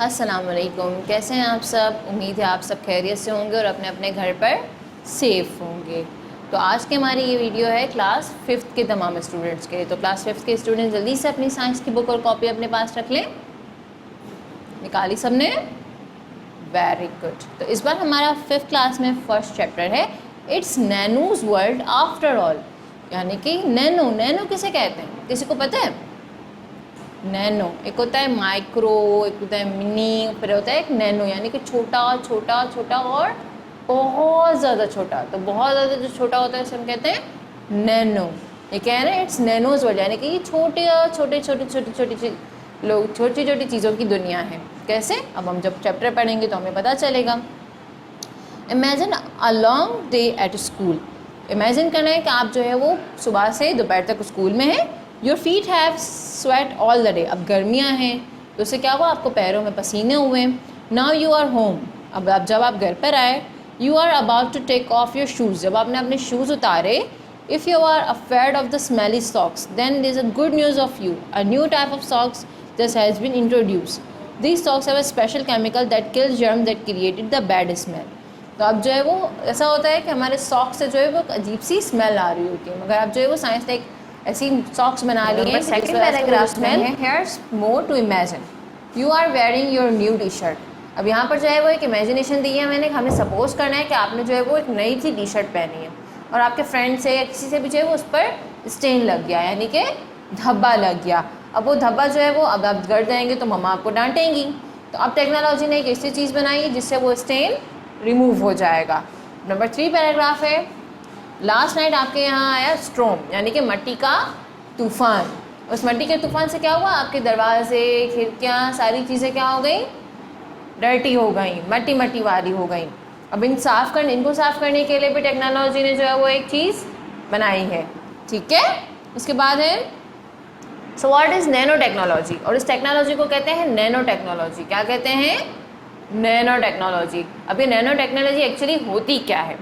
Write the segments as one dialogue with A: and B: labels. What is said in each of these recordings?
A: अस्सलाम वालेकुम। कैसे हैं आप सब? उम्मीद है आप सब खैरियत से होंगे और अपने अपने घर पर सेफ़ होंगे। तो आज की हमारी ये वीडियो है क्लास 5th के तमाम स्टूडेंट्स के लिए। तो क्लास 5th के स्टूडेंट जल्दी से अपनी साइंस की बुक और कॉपी अपने पास रख लें। निकाली सबने? Very good. तो इस बार हमारा 5th क्लास में फर्स्ट चैप्टर है इट्स नैनोज वर्ल्ड आफ्टर ऑल, यानी कि नैनो। नैनो किसे कहते हैं, किसी को पता है? नैनो, एक होता है माइक्रो, एक होता है मिनी, फिर होता है एक नैनो, यानी कि छोटा छोटा छोटा और बहुत ज़्यादा छोटा। तो बहुत ज़्यादा जो छोटा होता है उसे हम कहते हैं नैनो। ये कह रहे हैं इट्स नैनोज वर्ल्ड, यानी कि ये छोटे छोटे छोटे छोटे छोटे लोग छोटी छोटी चीज़ों की दुनिया है। कैसे? अब हम जब चैप्टर पढ़ेंगे तो हमें पता चलेगा। Imagine a long day at school. Imagine करना है कि आप जो है वो सुबह से दोपहर तक स्कूल में हैं। Your feet have sweat all the day. अब गर्मियाँ हैं तो उससे क्या हुआ, आपको पैरों में पसीने हुए। Now you are home. अब जब आप घर पर आए, you are about to take off your shoes. जब आपने अपने शूज़ उतारे, if you are afraid of the smelly socks then there is a good news of you, a new type of socks just has been introduced. These socks have a special chemical that kills germ that created the bad smell. तो अब जो है वो ऐसा होता है कि हमारे सॉक्स से जो है वो अजीब सी स्मेल आ रही होती है, मगर अब जो है वो साइंस ने एक ऐसी सॉक्स बना ली है। सेकंड पैराग्राफ में है here's more to imagine, you are wearing your new T-shirt. अब यहाँ पर जो है वो एक इमेजिनेशन दी है मैंने, हमें सपोज करना है कि आपने जो है वो एक नई सी टी शर्ट पहनी है और आपके फ्रेंड से या किसी से भी जो है वो उस पर स्टेन लग गया, यानी कि धब्बा लग गया। अब वो धब्बा जो है वो अब आप घर जाएंगे तो मम्मा आपको डांटेंगी। तो अब टेक्नोलॉजी ने एक ऐसी चीज़ बनाई है जिससे वो स्टेन रिमूव हो जाएगा। नंबर 3 पैराग्राफ है, लास्ट नाइट आपके यहाँ आया स्ट्रॉम, यानी कि मट्टी का तूफ़ान। उस मट्टी के तूफ़ान से क्या हुआ, आपके दरवाजे खिड़कियाँ सारी चीज़ें क्या हो गई, डर्टी हो गई, मट्टी मट्टी वाली हो गई। अब इनको साफ़ करने के लिए भी टेक्नोलॉजी ने जो है वो एक चीज़ बनाई है। ठीक है, उसके बाद है so what is nano technology, और इस टेक्नोलॉजी को कहते हैं नैनो टेक्नोलॉजी। क्या कहते हैं? Nano technology. अब ये नैनो टेक्नोलॉजी एक्चुअली होती क्या है,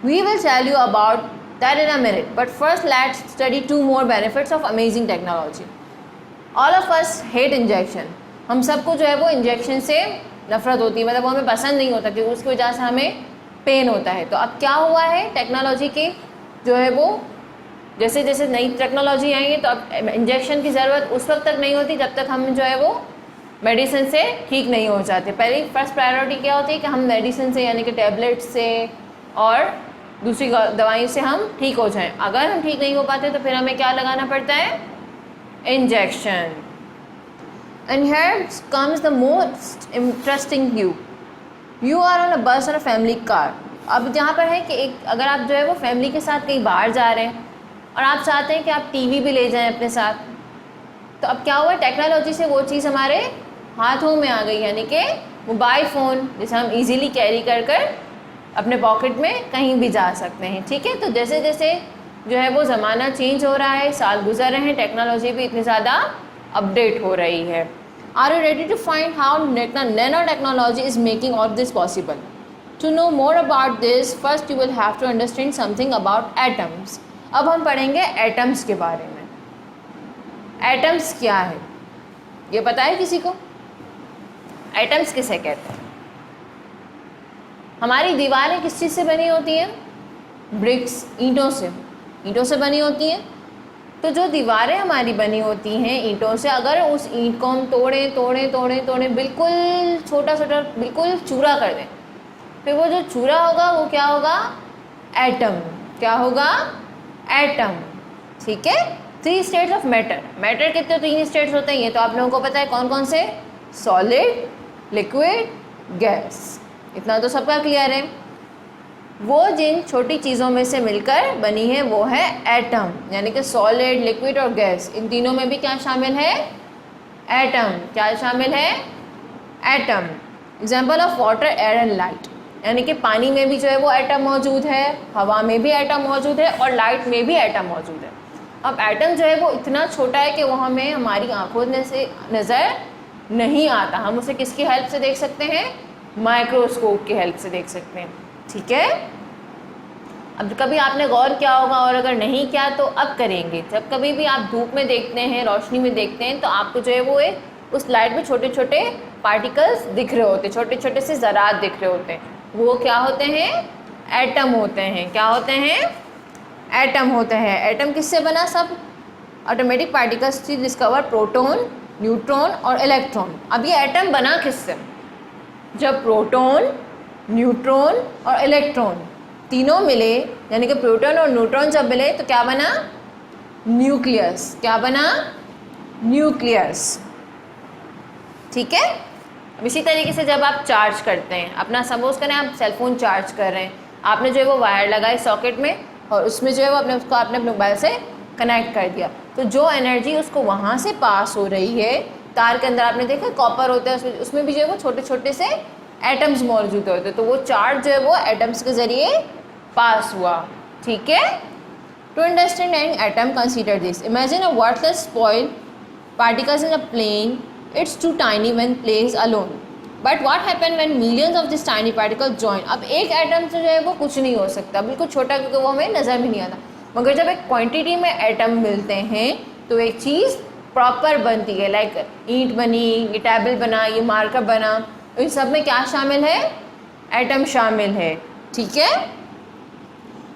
A: we will tell you about that in a minute, but first let's study 2 more benefits of amazing technology. All of us hate injection. हम सबको जो है वो इंजेक्शन से नफरत होती है, मतलब वो हमें पसंद नहीं होता क्योंकि उसकी वजह से हमें पेन होता है। तो अब क्या हुआ है, टेक्नोलॉजी के जो है वो जैसे जैसे नई टेक्नोलॉजी आई है तो अब इंजेक्शन की ज़रूरत उस वक्त तक नहीं होती जब तक हम जो है वो मेडिसिन से ठीक नहीं हो जाते। पहले फर्स्ट प्रायोरिटी क्या होती है कि हम मेडिसिन से, यानी कि टैबलेट से और दूसरी दवाई से हम ठीक हो जाएं। अगर हम ठीक नहीं हो पाते तो फिर हमें क्या लगाना पड़ता है, injection. And here comes the most interesting you are on a bus or a family car. अब यहाँ पर है कि एक अगर आप जो है वो फैमिली के साथ कहीं बाहर जा रहे हैं और आप चाहते हैं कि आप टीवी भी ले जाएं अपने साथ, तो अब क्या हुआ, टेक्नोलॉजी से वो चीज़ हमारे हाथों में आ गई, यानी कि मोबाइल फ़ोन जिसे हम इजीली कैरी कर कर अपने पॉकेट में कहीं भी जा सकते हैं। ठीक है, तो जैसे जैसे जो है वो ज़माना चेंज हो रहा है, साल गुजर रहे हैं, टेक्नोलॉजी भी इतनी ज़्यादा अपडेट हो रही है। Are you ready to find how nano technology is making all this possible? To know more about this first you will have to understand something about atoms. अब हम पढ़ेंगे एटम्स के बारे में। एटम्स क्या है ये पता है किसी को? एटम्स किसे कहते हैं? हमारी दीवारें किस चीज़ से बनी होती हैं? ब्रिक्स, ईंटों से बनी होती हैं। तो जो दीवारें हमारी बनी होती हैं ईंटों से, अगर उस ईंट को हम तोड़ें बिल्कुल छोटा छोटा बिल्कुल चूरा कर दें, फिर वो जो चूरा होगा वो क्या होगा, एटम। क्या होगा? एटम। ठीक है, 3 स्टेट्स ऑफ मैटर। मैटर कितने 3 स्टेट्स होते हैं ये तो आप लोगों को पता है, कौन कौन से? Solid, liquid, gas. इतना तो सबका क्लियर है। वो जिन छोटी चीज़ों में से मिलकर बनी है वो है एटम, यानी कि सॉलिड, लिक्विड और गैस। इन तीनों में भी क्या शामिल है? एटम। क्या शामिल है? Atom. Example of water, air and light, यानी कि पानी में भी जो है वो एटम मौजूद है, हवा में भी एटम मौजूद है और लाइट में भी एटम मौजूद है। अब एटम जो है वो इतना छोटा है कि वो हमें हमारी आंखों से नज़र नहीं आता। हम उसे किसकी हेल्प से देख सकते हैं? माइक्रोस्कोप की हेल्प से देख सकते हैं। ठीक है, अब कभी आपने गौर किया होगा और अगर नहीं किया तो अब करेंगे, जब कभी भी आप धूप में देखते हैं, रोशनी में देखते हैं, तो आपको जो है वो एक उस लाइट में छोटे छोटे पार्टिकल्स दिख रहे होते, छोटे छोटे से ज़रात दिख रहे होते हैं, वो क्या होते हैं? एटम होते हैं। क्या होते हैं? एटम होते हैं। एटम किससे बना? सब ऑटोमेटिक पार्टिकल्स थी डिस्कवर, प्रोटॉन, न्यूट्रॉन और इलेक्ट्रॉन। अब ये एटम बना किससे? जब प्रोटॉन, न्यूट्रॉन और इलेक्ट्रॉन तीनों मिले, यानी कि प्रोटॉन और न्यूट्रॉन जब मिले तो क्या बना? न्यूक्लियस। क्या बना? न्यूक्लियस। ठीक है। अब इसी तरीके से जब आप चार्ज करते हैं अपना, सपोज करें आप सेलफोन चार्ज कर रहे हैं, आपने जो है वो वायर लगाई सॉकेट में और उसमें जो है वो उसको आपने अपने मोबाइल से कनेक्ट कर दिया, तो जो एनर्जी उसको वहाँ से पास हो रही है, तार के अंदर आपने देखा कॉपर होता है, उसमें भी जो है वो छोटे छोटे से एटम्स मौजूद होते हैं, तो वो चार्ज जो है वो एटम्स के ज़रिए पास हुआ। ठीक है। To understand an atom consider this, imagine a worthless spoil particles in a plane, it's too tiny when placed alone, but what happen when millions of this tiny particles join? अब एक atom से जो है वो कुछ नहीं हो सकता, बिल्कुल छोटा, क्योंकि वो हमें नज़र भी नहीं आता, मगर जब एक क्वांटिटी में एटम मिलते हैं तो एक चीज़ प्रॉपर बनती है। लाइक ईंट बनी, ये टेबल बना, ये मार्कर बना, इन सब में क्या शामिल है? एटम शामिल है। ठीक है।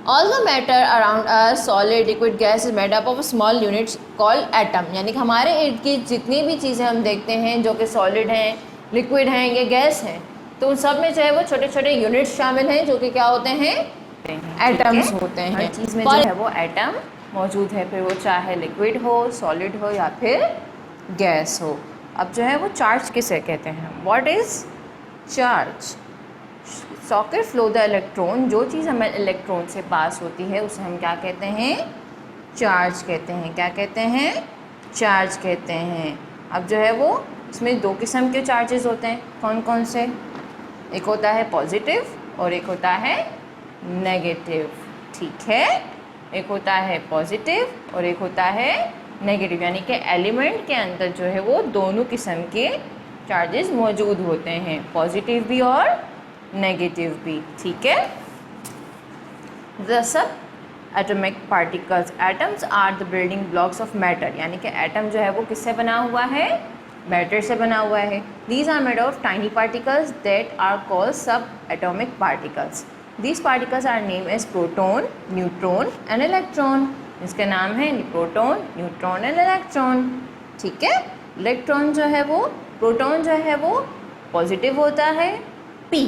A: All the matter around us, solid, liquid, gas, is made up of small units called atom। यानी कि हमारे इर्द गिर्द जितनी भी चीज़ें हम देखते हैं जो कि सॉलिड हैं, लिक्विड हैं या गैस हैं, तो उन सब में जो है वो छोटे छोटे यूनिट्स शामिल हैं जो कि क्या होते हैं? एटम्स होते हैं। हर चीज़ में जो है वो एटम मौजूद है, फिर वो चाहे लिक्विड हो, सॉलिड हो या फिर गैस हो। अब जो है वो चार्ज किसे कहते हैं? What is charge? Socket flow the electron, जो चीज़ हमें इलेक्ट्रॉन से पास होती है उसे हम क्या कहते हैं? चार्ज कहते हैं। क्या कहते हैं? चार्ज कहते हैं। अब जो है वो इसमें दो किस्म के चार्जेस होते हैं। कौन कौन से? एक होता है पॉजिटिव और एक होता है नेगेटिव। ठीक है। एक होता है पॉजिटिव और एक होता है नेगेटिव, यानी कि एलिमेंट के अंदर जो है वो दोनों किस्म के चार्जेस मौजूद होते हैं, पॉजिटिव भी और नेगेटिव भी। ठीक है। The sub atomic particles, atoms are the building blocks of matter, यानी कि एटम जो है वो किससे बना हुआ है? मैटर से बना हुआ है। These are made of tiny particles that are called सब atomic particles. These particles are name as proton, neutron and electron. इसके नाम है प्रोटॉन, न्यूट्रॉन एंड इलेक्ट्रॉन। ठीक है। इलेक्ट्रॉन जो है वो, प्रोटॉन जो है वो पॉजिटिव होता है P,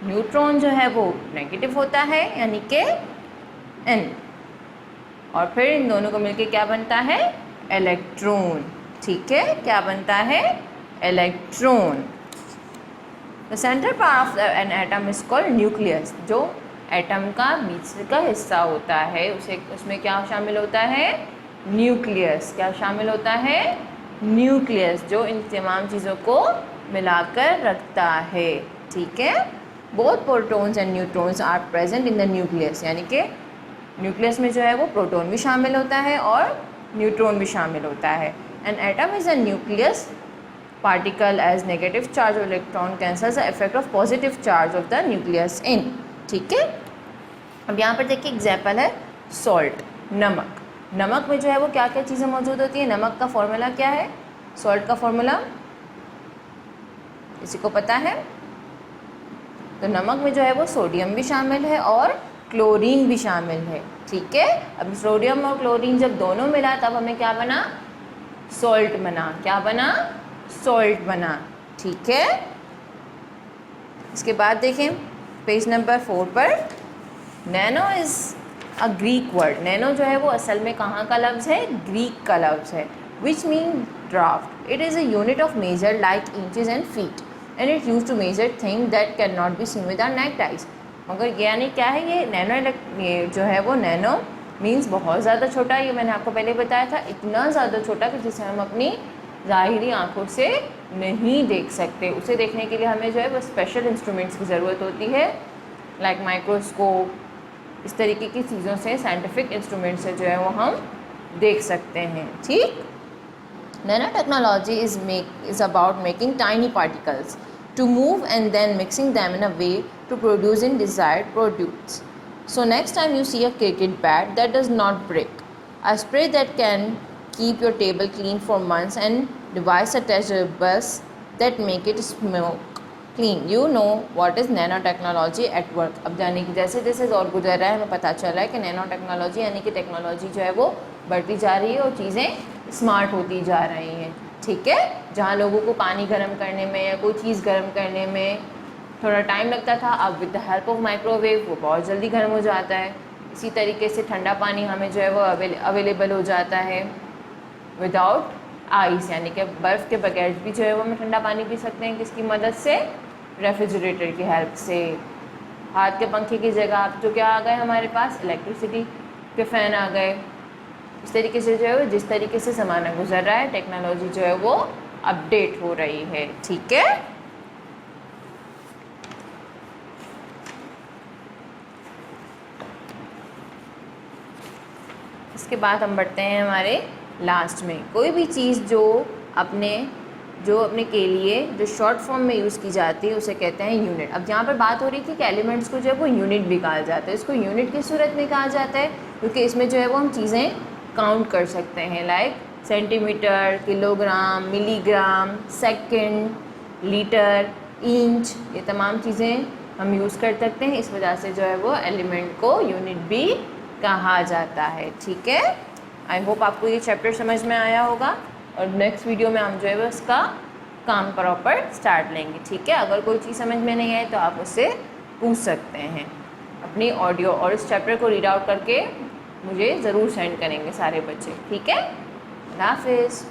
A: न्यूट्रॉन जो है वो नेगेटिव होता है यानी कि N, और फिर इन दोनों को मिलके क्या बनता है? इलेक्ट्रॉन। ठीक है। क्या बनता है? Electron. The centre part of N atom is called nucleus, जो एटम का बीच का हिस्सा होता है उसमें क्या शामिल होता है? न्यूक्लियस। क्या शामिल होता है? न्यूक्लियस, जो इन तमाम चीज़ों को मिलाकर रखता है। ठीक है। Both protons and neutrons are present in the nucleus, यानी कि न्यूक्लियस में जो है वो प्रोटॉन भी शामिल होता है और न्यूट्रॉन भी शामिल होता है। An atom is a nucleus particle as negative charge of electron cancels the effect of positive charge of the nucleus in. ठीक है। अब यहाँ पर देखिए एग्जाम्पल है सॉल्ट, नमक। नमक में जो है वो क्या क्या चीज़ें मौजूद होती है? नमक का फॉर्मूला क्या है? सॉल्ट का फॉर्मूला किसी को पता है? तो नमक में जो है वो सोडियम भी शामिल है और क्लोरीन भी शामिल है। ठीक है। अब सोडियम और क्लोरीन जब दोनों मिला तब हमें क्या बना? सॉल्ट बना। क्या बना? सॉल्ट बना। ठीक है। इसके बाद देखें पेज नंबर 4 पर, nano is a Greek word. Nano जो है वो असल में कहाँ का लफ्ज़ है? ग्रीक का लफ्ज़ है। Which mean draft. It is a unit of measure like inches and feet and it use to measure thing that can not be seen with our naked eyes. मगर ये यानी क्या है? ये नैनो, ये जो है वो नैनो मीन्स बहुत ज़्यादा छोटा। ये मैंने आपको पहले बताया था, इतना ज़्यादा छोटा कि जिसे हम अपनी ज़ाहिरी आँखों से नहीं देख सकते। उसे देखने के लिए हमें जो है वो स्पेशल इंस्ट्रूमेंट्स की ज़रूरत होती है, लाइक माइक्रोस्कोप, इस तरीके की चीज़ों से, साइंटिफिक इंस्ट्रूमेंट से जो है वो हम देख सकते हैं। ठीक। Nanotechnology is about making tiny particles to move and then mixing them in a way to produce in desired products. So next time you see a cricket bat that does not break, a spray that can keep your table clean for months and device attached to the bus that make it smoke clean. You know what is nano technology at work. अब यानी कि जैसे जैसे दौर गुजर रहा है हमें पता चल रहा है कि नैनो टेक्नोलॉजी यानी कि टेक्नोलॉजी जो है वो बढ़ती जा रही है और चीज़ें स्मार्ट होती जा रही हैं, ठीक है। जहाँ लोगों को पानी गर्म करने में या कोई चीज़ गर्म करने में थोड़ा टाइम लगता था, अब with the help of microwave वो बहुत जल्दी गर्म हो जाता है। इसी तरीके से ठंडा पानी हमें जो है वो अवेलेबल हो जाता है विदाउट आइस, यानी कि बर्फ़ के बगैर भी जो है वो हम ठंडा पानी पी सकते हैं। किसकी मदद से? रेफ्रिजरेटर की हेल्प से। हाथ के पंखे की जगह अब जो क्या आ गए हमारे पास, इलेक्ट्रिसिटी के फ़ैन आ गए। इस तरीके से जो है वो जिस तरीके से ज़माना गुजर रहा है टेक्नोलॉजी जो है वो अपडेट हो रही है, ठीक है। इसके बाद हम बढ़ते हैं हमारे लास्ट में। कोई भी चीज़ जो अपने के लिए जो शॉर्ट फॉर्म में यूज़ की जाती है उसे कहते हैं यूनिट। अब यहाँ पर बात हो रही थी कि एलिमेंट्स को जो है वो यूनिट भी कहा जाता है। इसको यूनिट की सूरत में कहा जाता है क्योंकि इसमें जो है वो हम चीज़ें काउंट कर सकते हैं, like centimetre, kilogram, milligram, second, litre, inch, ये तमाम चीज़ें हम यूज़ कर सकते हैं। इस वजह से जो है वो एलिमेंट को यूनिट भी कहा जाता है, ठीक है। आई होप आपको ये चैप्टर समझ में आया होगा और नेक्स्ट वीडियो में हम जो है वो इसका काम प्रॉपर स्टार्ट लेंगे, ठीक है। अगर कोई चीज़ समझ में नहीं आए तो आप उससे पूछ सकते हैं अपनी ऑडियो, और इस चैप्टर को रीड आउट करके मुझे ज़रूर सेंड करेंगे सारे बच्चे, ठीक है। अल्लाह हाफिज़।